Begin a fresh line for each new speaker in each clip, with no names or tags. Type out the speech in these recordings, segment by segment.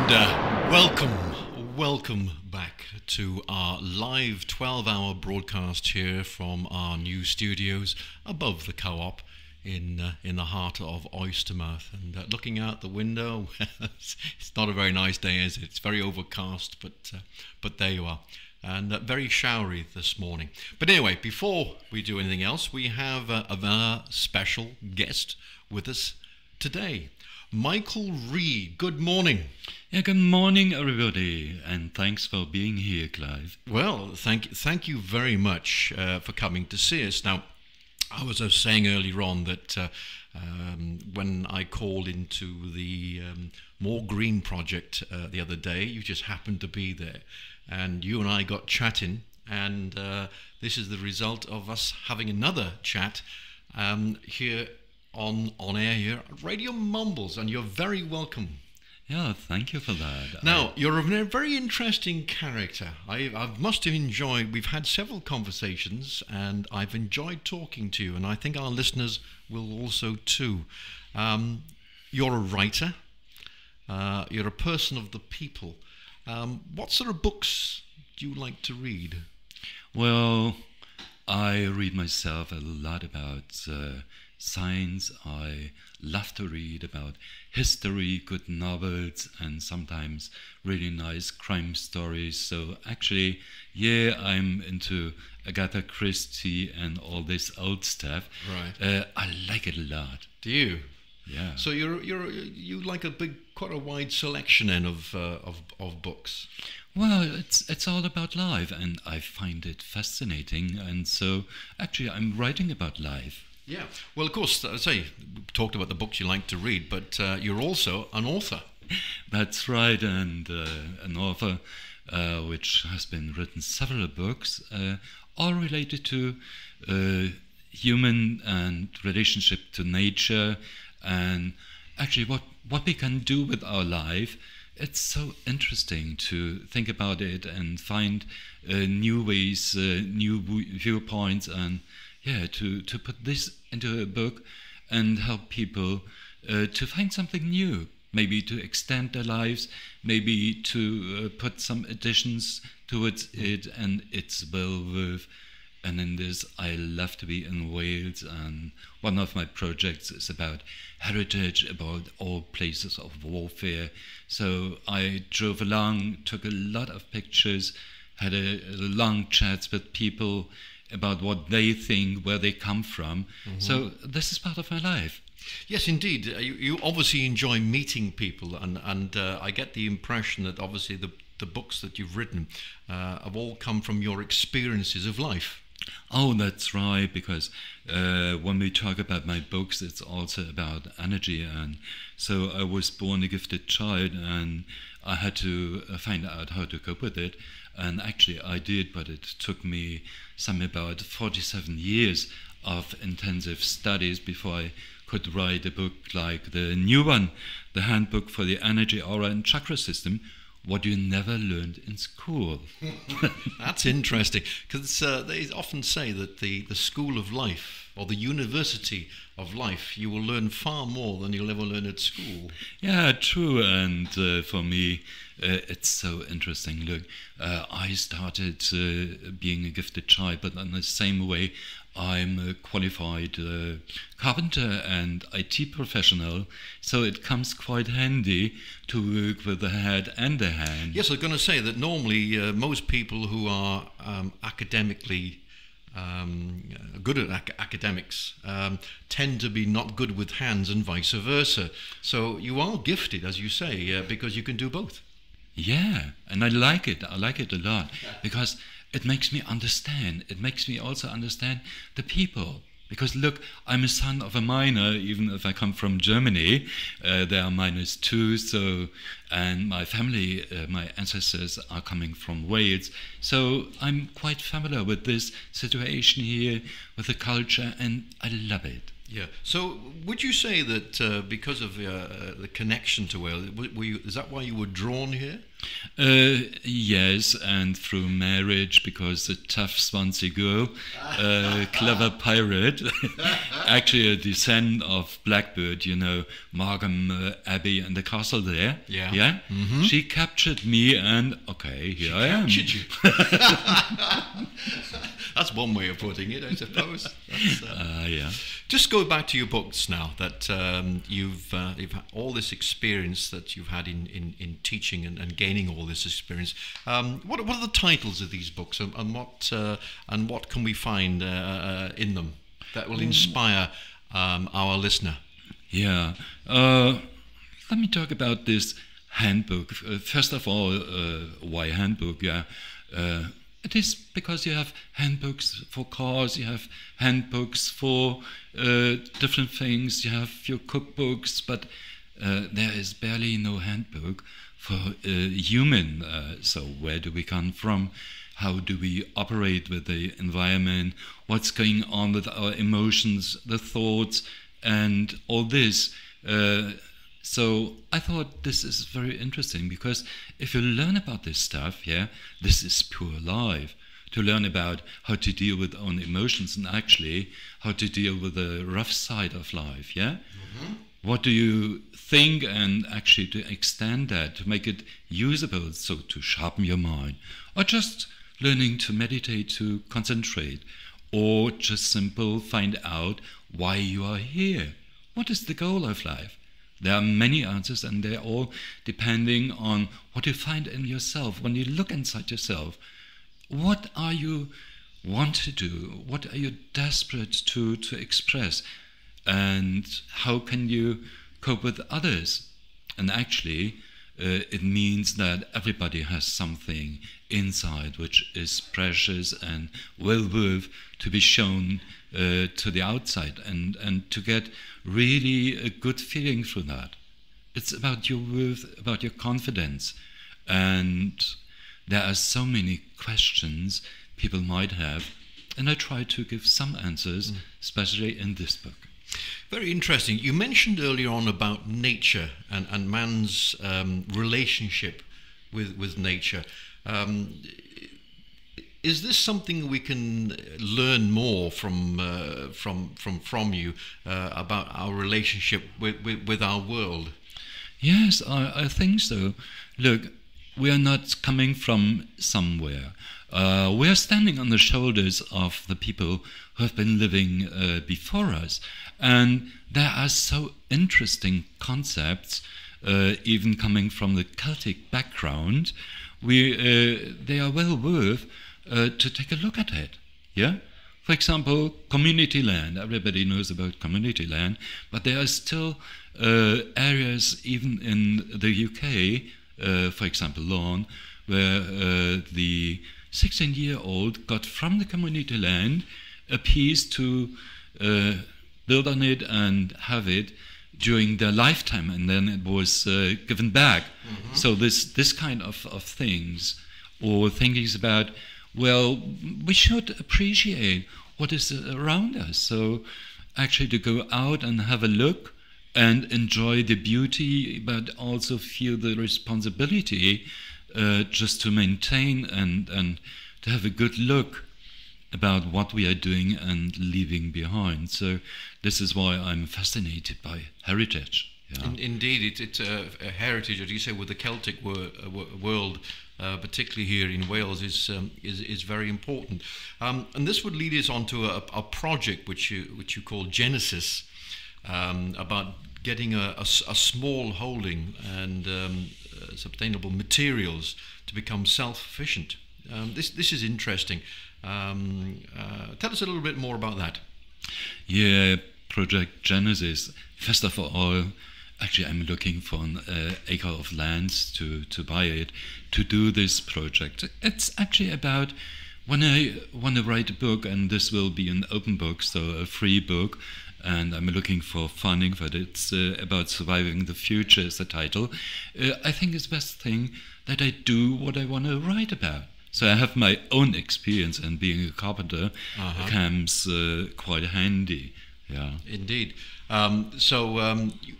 And welcome back to our live 12-hour broadcast here from our new studios above the co-op in the heart of Oystermouth. And looking out the window, it's not a very nice day, is it? It's very overcast, but there you are. And very showery this morning. But anyway, before we do anything else, we have a special guest with us today. Michael Reid, good morning.
Yeah, good morning, everybody, and thanks for being here, Clive.
Well, thank you very much for coming to see us. Now, I was saying earlier on that when I called into the More Green project the other day, you just happened to be there, and you and I got chatting, and this is the result of us having another chat here on air here at Radio Mumbles, and you're very welcome.
Yeah, thank you for that.
Now, you're a very interesting character. I must have enjoyed, we've had several conversations, and I've enjoyed talking to you, and I think our listeners will also too. You're a writer. You're a person of the people. What sort of books do you like to read?
Well, I read myself a lot about science. I love to read about history, good novels, and sometimes really nice crime stories. So actually, yeah, I'm into Agatha Christie and all this old stuff.
Right.
I like it a lot.
Do you?
Yeah.
So you like quite a wide selection then of books.
Well, it's all about life, and I find it fascinating. And so actually, I'm writing about life.
Yeah, well, of course, I say, we talked about the books you like to read, but you're also an author.
That's right, and an author which has been written several books, all related to human and relationship to nature, and actually what we can do with our life. It's so interesting to think about it and find new ways, new viewpoints, and to put this into a book and help people to find something new, maybe to extend their lives, maybe to put some additions towards it, and it's well worth. And in this, I love to be in Wales, and one of my projects is about heritage, about all places of warfare. So I drove along, took a lot of pictures, had a long chats with people about what they think, where they come from. Mm-hmm. So this is part of my life.
Yes, indeed. You obviously enjoy meeting people, and I get the impression that obviously the books that you've written have all come from your experiences of life.
Oh, that's right, because when we talk about my books, it's also about energy. And so I was born a gifted child, and I had to find out how to cope with it. And actually I did, but it took me about 47 years of intensive studies before I could write a book like the new one, the Handbook for the Energy, Aura and Chakra System, what you never learned in school.
That's interesting, because they often say that the school of life, or the university of life, you will learn far more than you'll ever learn at school.
Yeah, true. And for me, it's so interesting. Look, I started being a gifted child, but in the same way, I'm a qualified carpenter and IT professional, so it comes quite handy to work with the head and the hand.
Yes, I was going to say that normally most people who are academically good at academics tend to be not good with hands, and vice versa. So you are gifted, as you say, because you can do both.
Yeah, and I like it. I like it a lot, because it makes me understand. It makes me also understand the people. Because look, I'm a son of a miner, even if I come from Germany. There are miners too, so, and my family, my ancestors are coming from Wales. So I'm quite familiar with this situation here, with the culture, and I love it.
Yeah. So would you say that because of the connection to Wales, is that why you were drawn here?
Yes, and through marriage, because a tough, swansea girl, clever pirate, actually a descendant of Blackbird, you know, Markham Abbey and the castle there.
Yeah.
Yeah?
Mm-hmm.
She captured me and, okay, here I am.
Captured you. That's one way of putting it, I suppose.
Yeah.
Just go back to your books now, that you've had all this experience that you've had in teaching and gaining all this experience. What are the titles of these books, and what can we find in them that will inspire our listener?
Yeah. Let me talk about this handbook. First of all, why handbook? Yeah. It is because you have handbooks for cars, you have handbooks for different things, you have your cookbooks, but there is barely no handbook for human. So where do we come from? How do we operate with the environment? What's going on with our emotions, the thoughts, and all this? So I thought this is very interesting, because if you learn about this stuff, yeah, this is pure life. To learn about how to deal with own emotions and actually how to deal with the rough side of life, yeah? Mm-hmm. What do you think, and actually to extend that, to make it usable, so to sharpen your mind, or just learning to meditate, to concentrate, or just simple find out why you are here. What is the goal of life? There are many answers, and they're all depending on what you find in yourself. When you look inside yourself, what are you want to do? What are you desperate to express? And how can you cope with others? And actually, it means that everybody has something inside which is precious and well worth to be shown to the outside, and to get really a good feeling through that. It's about your worth, about your confidence. And there are so many questions people might have, and I try to give some answers, especially in this book.
Very interesting. You mentioned earlier on about nature and man's relationship with nature. Is this something we can learn more from you about our relationship with our world?
Yes, I think so. Look, we are not coming from somewhere. We are standing on the shoulders of the people who have been living before us. And there are so interesting concepts, even coming from the Celtic background. They are well worth to take a look at it. Yeah? For example, community land. Everybody knows about community land, but there are still areas, even in the UK, for example, Lawn, where the 16-year-old got from the community land a piece to build on it and have it during their lifetime, and then it was given back. Mm-hmm. So this kind of things, or thinkings about, well, we should appreciate what is around us. So actually to go out and have a look and enjoy the beauty, but also feel the responsibility just to maintain and to have a good look about what we are doing and leaving behind. So this is why I'm fascinated by heritage. Yeah.
Indeed, it's a heritage, as you say, with the Celtic world, particularly here in Wales, is very important. And this would lead us on to a project which you call Genesis, about getting a small holding and sustainable materials to become self-sufficient. This is interesting. Tell us a little bit more about that.
Yeah, Project Genesis. First of all, actually I'm looking for an acre of land to buy it, to do this project. It's actually about when I want to write a book, and this will be an open book, so a free book, and I'm looking for funding for it. It's about surviving the future is the title. I think it's the best thing that I do what I want to write about. So I have my own experience, and being a carpenter comes quite handy. Yeah.
Indeed.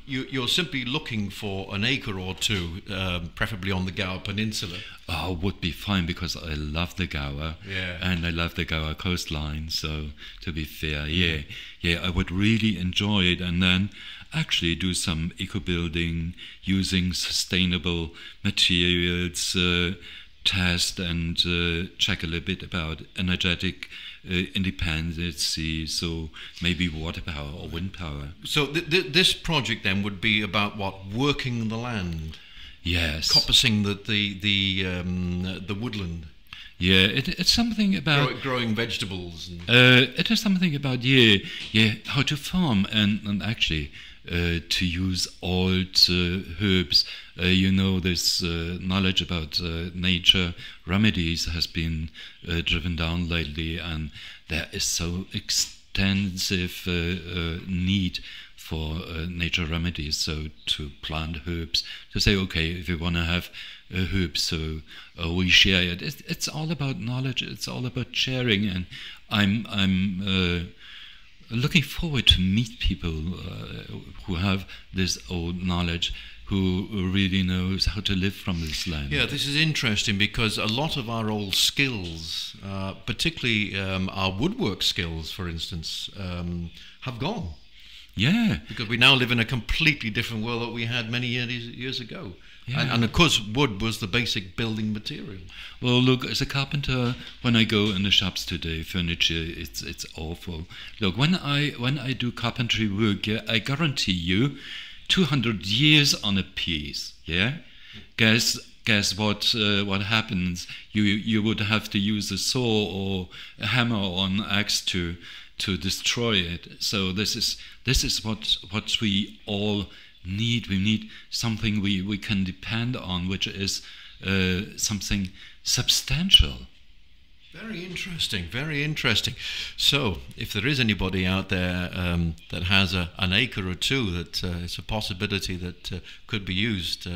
You're simply looking for an acre or two, preferably on the Gower Peninsula.
Oh, would be fine because I love the Gower, and I love the Gower coastline. So, to be fair, I would really enjoy it, and then actually do some eco building using sustainable materials, test and check a little bit about energetic independency, so maybe water power or wind power.
So this project then would be about what? Working the land?
Yes.
Coppicing the woodland?
Yeah, it's something about
growing vegetables.
It is something about how to farm and actually to use old herbs. This knowledge about nature remedies has been driven down lately, and there is so extensive need for nature remedies. So to plant herbs, to say, okay, if you want to have herbs, so we share it. It's all about knowledge. It's all about sharing, and I'm looking forward to meet people who have this old knowledge, who really knows how to live from this land.
Yeah, this is interesting because a lot of our old skills, particularly our woodwork skills, for instance, have gone.
Yeah.
Because we now live in a completely different world that we had many years ago.
Yeah.
And of course, wood was the basic building material.
Well, look, as a carpenter, when I go in the shops today, furniture, it's awful. Look, when I do carpentry work, I guarantee you 200 years on a piece, yeah? Guess what happens? You would have to use a saw or a hammer or an axe to destroy it. So this is what we all need. We need something we can depend on, which is something substantial.
Very interesting, very interesting. So, if there is anybody out there that has an acre or two that it's a possibility that could be used,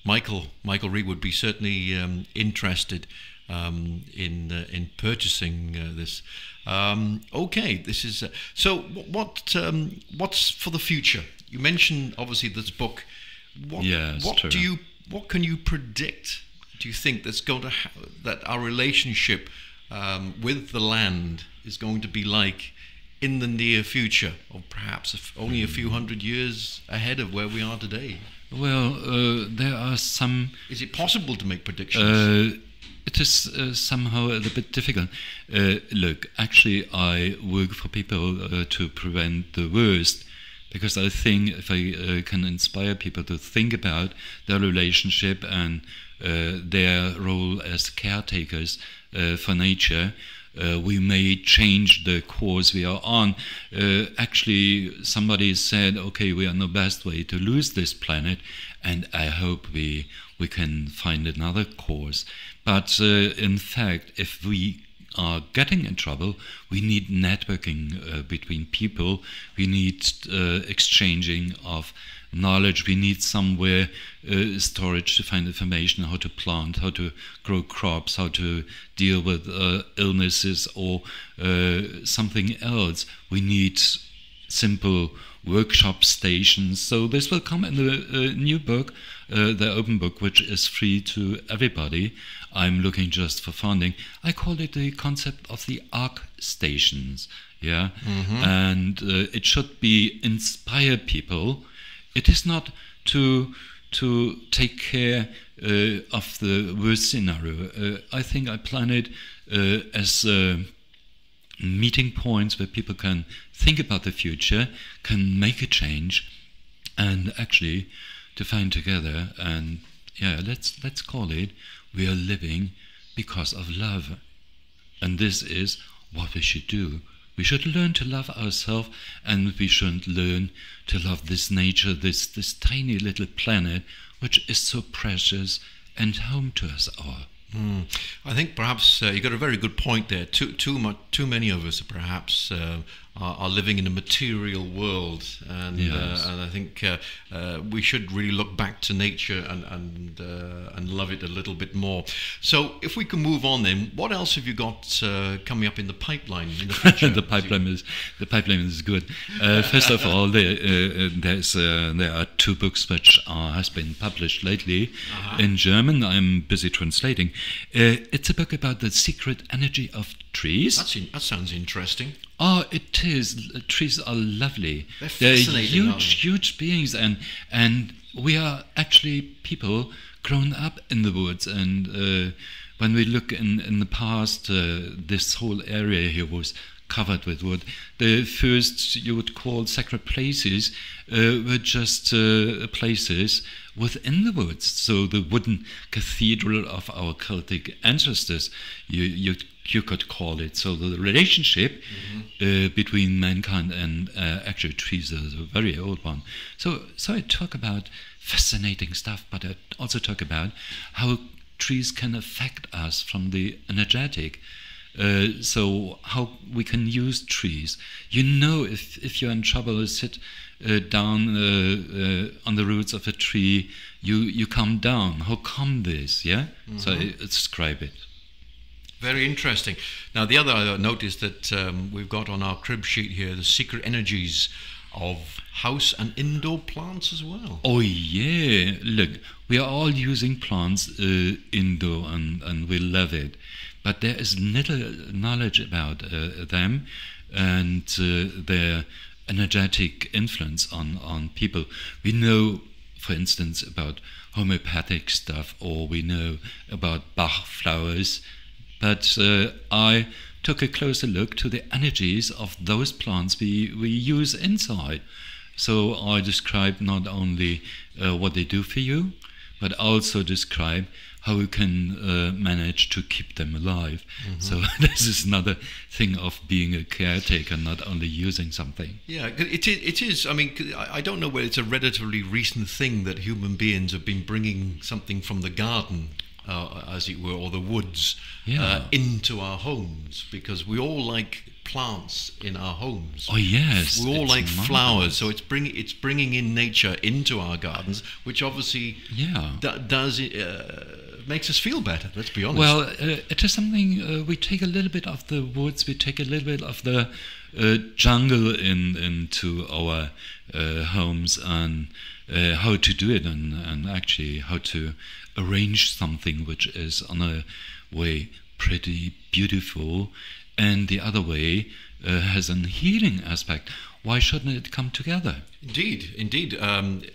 Michael Reid would be certainly interested in purchasing this. Okay, this is so. What's for the future? You mentioned obviously this book. What can you predict? Do you think that's going to that our relationship with the land is going to be like in the near future, or perhaps only a few hundred years ahead of where we are today?
Well, there are some.
Is it possible to make predictions?
It is somehow a little bit difficult. Look, actually, I work for people to prevent the worst, because I think if I can inspire people to think about their relationship and their role as caretakers for nature, we may change the course we are on. Actually, somebody said, okay, we are no best way to lose this planet, and I hope we can find another course. But in fact, if we are getting in trouble, we need networking between people. We need exchanging of knowledge. We need somewhere storage to find information, how to plant, how to grow crops, how to deal with illnesses or something else. We need simple workshop stations. So this will come in the new book, the open book, which is free to everybody. I'm looking just for funding. I call it the concept of the Ark-Stations. Yeah, and it should be inspire people. It is not to take care of the worst scenario. I think I plan it as meeting points where people can think about the future, can make a change, and actually to find together. And yeah, let's call it, we are living because of love, and this is what we should do. We should learn to love ourselves, and we should learn to love this nature, this tiny little planet, which is so precious and home to us all. I
think perhaps you got a very good point there. Too many of us perhaps are living in a material world, and
Yes.
and I think we should really look back to nature and love it a little bit more. So if we can move on, then what else have you got coming up in the pipeline in the future?
The pipeline is good. First of all, there are 2 books which has been published lately in German. I'm busy translating. It's a book about the secret energy of trees.
That sounds interesting.
Oh, it is. Trees are lovely.
They're fascinating,
huge beings, and we are actually people grown up in the woods. And when we look in the past, this whole area here was covered with wood. The first you would call sacred places were just places within the woods. So the wooden cathedral of our Celtic ancestors, you could call it. So the relationship between mankind and actually trees is a very old one. So I talk about fascinating stuff, but I also talk about how trees can affect us from the energetic. So how we can use trees. You know, if you're in trouble, sit down on the roots of a tree, you come down. How come this? Yeah. So I describe it.
Very interesting. Now, the other note is that we've got on our crib sheet here the secret energies of house and indoor plants as well.
Oh yeah, look, we are all using plants indoor, and we love it. But there is little knowledge about them and their energetic influence on people. We know, for instance, about homeopathic stuff, or we know about Bach flowers, but I took a closer look to the energies of those plants we use inside. So I describe not only what they do for you, but also describe how you can manage to keep them alive. So this is another thing of being a caretaker, not only using something.
Yeah, it is. I mean, I don't know whether it's a relatively recent thing that human beings have been bringing something from the garden, as it were, or the woods, into our homes, because we all like plants in our homes.
Oh yes,
we all like flowers, so it's bringing in nature into our gardens, which obviously makes us feel better. Let's be honest.
Well, it is something we take a little bit of the woods, we take a little bit of the jungle into our homes, and how to do it, and actually how to arrange something which is on a way pretty beautiful, and the other way has a healing aspect. Why shouldn't it come together?
Indeed.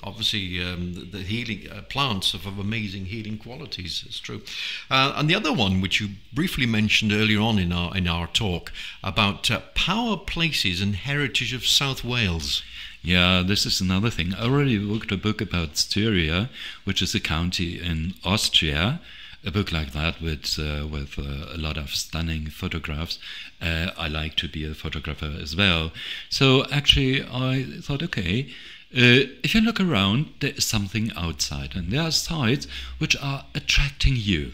Obviously, the healing plants have amazing healing qualities. It's true. And the other one, which you briefly mentioned earlier on in our talk, about power places and heritage of South Wales.
Yeah, this is another thing. I already wrote a book about Styria, which is a county in Austria. A book like that with a lot of stunning photographs. I like to be a photographer as well. So actually I thought, okay, if you look around, there is something outside, and there are sites which are attracting you.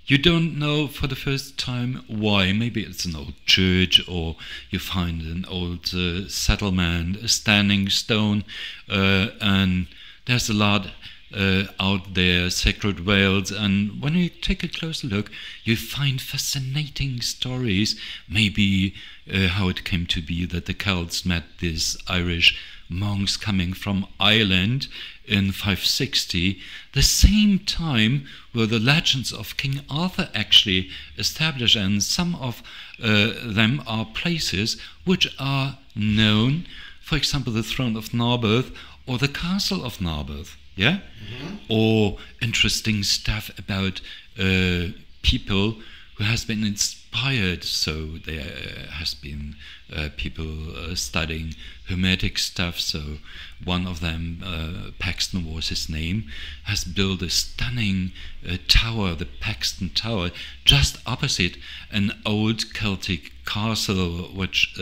You don't know for the first time why. Maybe it's an old church, or you find an old settlement, a standing stone, and there's a lot out there, sacred whales, and when you take a closer look, you find fascinating stories. Maybe how it came to be that the Celts met these Irish monks coming from Ireland in 560, the same time where the legends of King Arthur actually established, and some of them are places which are known, for example, the throne of Narberth or the castle of Narberth. Yeah? Or interesting stuff about people who has been inspired. So there has been people studying Hermetic stuff. So one of them, Paxton was his name, has built a stunning tower, the Paxton Tower, just opposite an old Celtic castle, which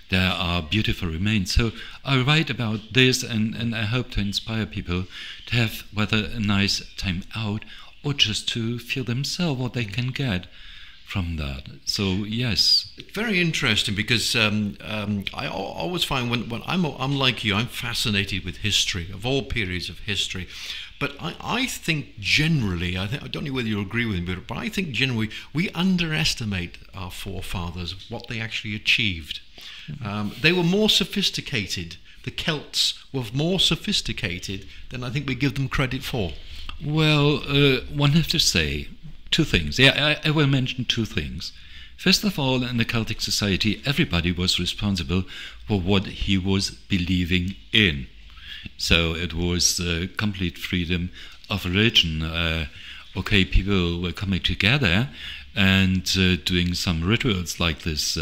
there are beautiful remains. So I write about this, and I hope to inspire people to have whether a nice time out or just to feel themselves what they can get from that. So yes.
Very interesting, because I always find when I'm like you, I'm fascinated with history, of all periods of history. But I think generally, I don't know whether you agree with me, but I think generally we underestimate our forefathers, what they actually achieved. They were more sophisticated. The Celts were more sophisticated than I think we give them credit for.
Well, one has to say two things. Yeah, I will mention two things. First of all, in the Celtic society, everybody was responsible for what he was believing in. So it was complete freedom of religion. Okay, people were coming together and doing some rituals like this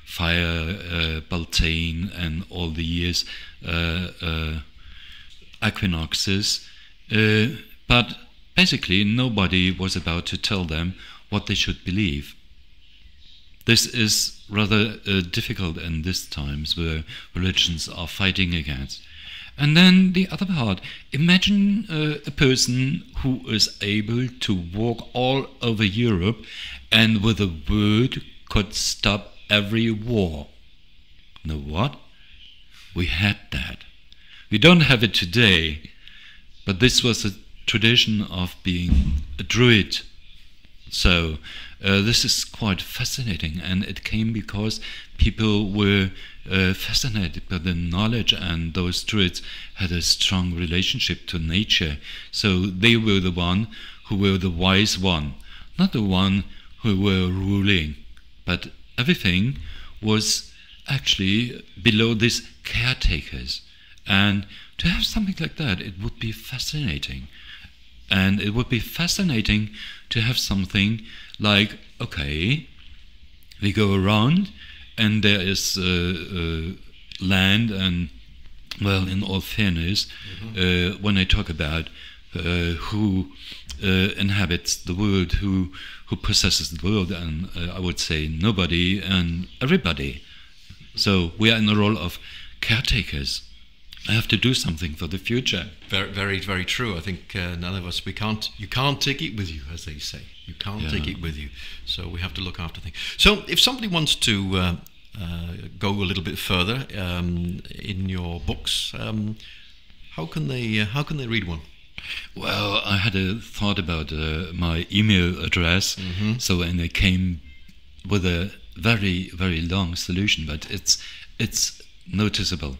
fire Beltane and all the years equinoxes. But basically, nobody was about to tell them what they should believe. This is rather difficult in these times where religions are fighting against. And then the other part, imagine a person who is able to walk all over Europe and with a word could stop every war. Know what? We had that. We don't have it today, but this was a tradition of being a druid. So this is quite fascinating, and it came because people were fascinated by the knowledge, and those druids had a strong relationship to nature. So they were the one who were the wise one, not the one who were ruling, but everything was actually below these caretakers. And to have something like that, it would be fascinating. And it would be fascinating to have something like, okay, we go around and there is land, and, well, in all fairness, when I talk about who inhabits the world, who possesses the world, and I would say nobody and everybody. So we are in the role of caretakers. I have to do something for the future.
Very, very, very true. I think none of us, you can't take it with you, as they say. You can't take it with you. So we have to look after things. So if somebody wants to go a little bit further in your books, how can they read one?
Well, I had a thought about my email address, so and I came with a very, very long solution, but it's noticeable.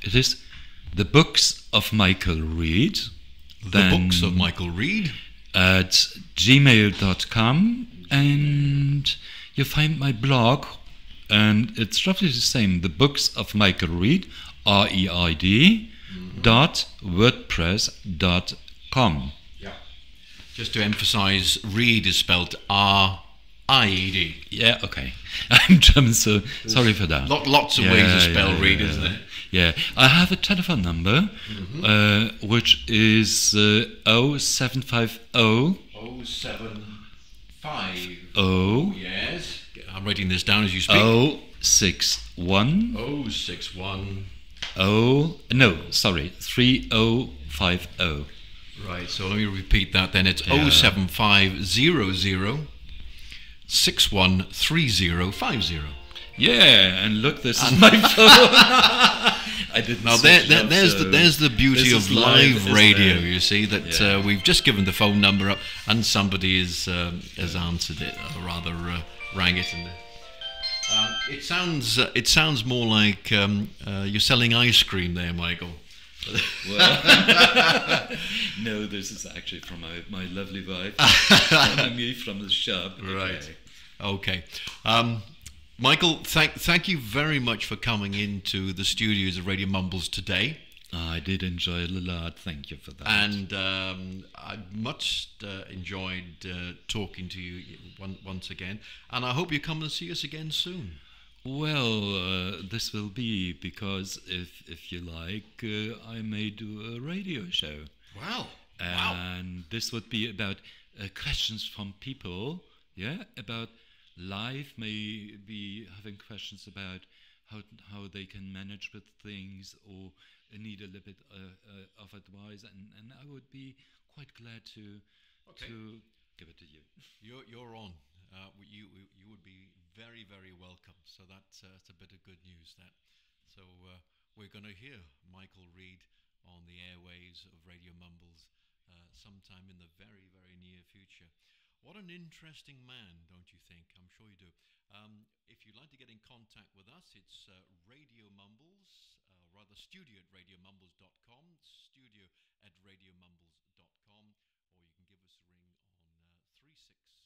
It is the Books of Michael Reid.
The Books of Michael Reid
at gmail.com, and you find my blog, and it's roughly the same. The Books of Michael Reid, REID, .wordpress.com.
Yeah. Just to emphasize, Reid is spelled R-I-E-D.
Yeah, okay. I'm German, so sorry for that.
Lots of ways to spell Reid, isn't there?
Yeah, I have a telephone number, which is 0750.
0750. Yes. I'm writing this down as you speak.
061.
061.
3050.
Right, so let me repeat that then. It's 07500 613050.
Yeah, and look, this is my phone. I didn't.
Now there's the beauty of live radio. You see that we've just given the phone number up, and somebody has answered it, or rather rang it, and it sounds more like you're selling ice cream there, Michael.
Well, no, this is actually from my lovely wife, calling me from the shop.
Right. Okay. Michael, thank you very much for coming into the studios of Radio Mumbles today.
I did enjoy it a lot. Thank you for that.
And I much enjoyed talking to you once again. And I hope you come and see us again soon.
Well, this will be because if you like, I may do a radio show.
Wow.
And this would be about questions from people, about life, maybe having questions about how they can manage with things, or need a little bit of advice, and I would be quite glad to give it to you.
You're on. you would be very, very welcome. So that's a bit of good news. So we're going to hear Michael Reid on the airwaves of Radio Mumbles sometime in the very, very near future. What an interesting man, don't you think? I'm sure you do. If you'd like to get in contact with us, it's Radio Mumbles, rather studio at radiomumbles.com, studio at radiomumbles.com, or you can give us a ring on 36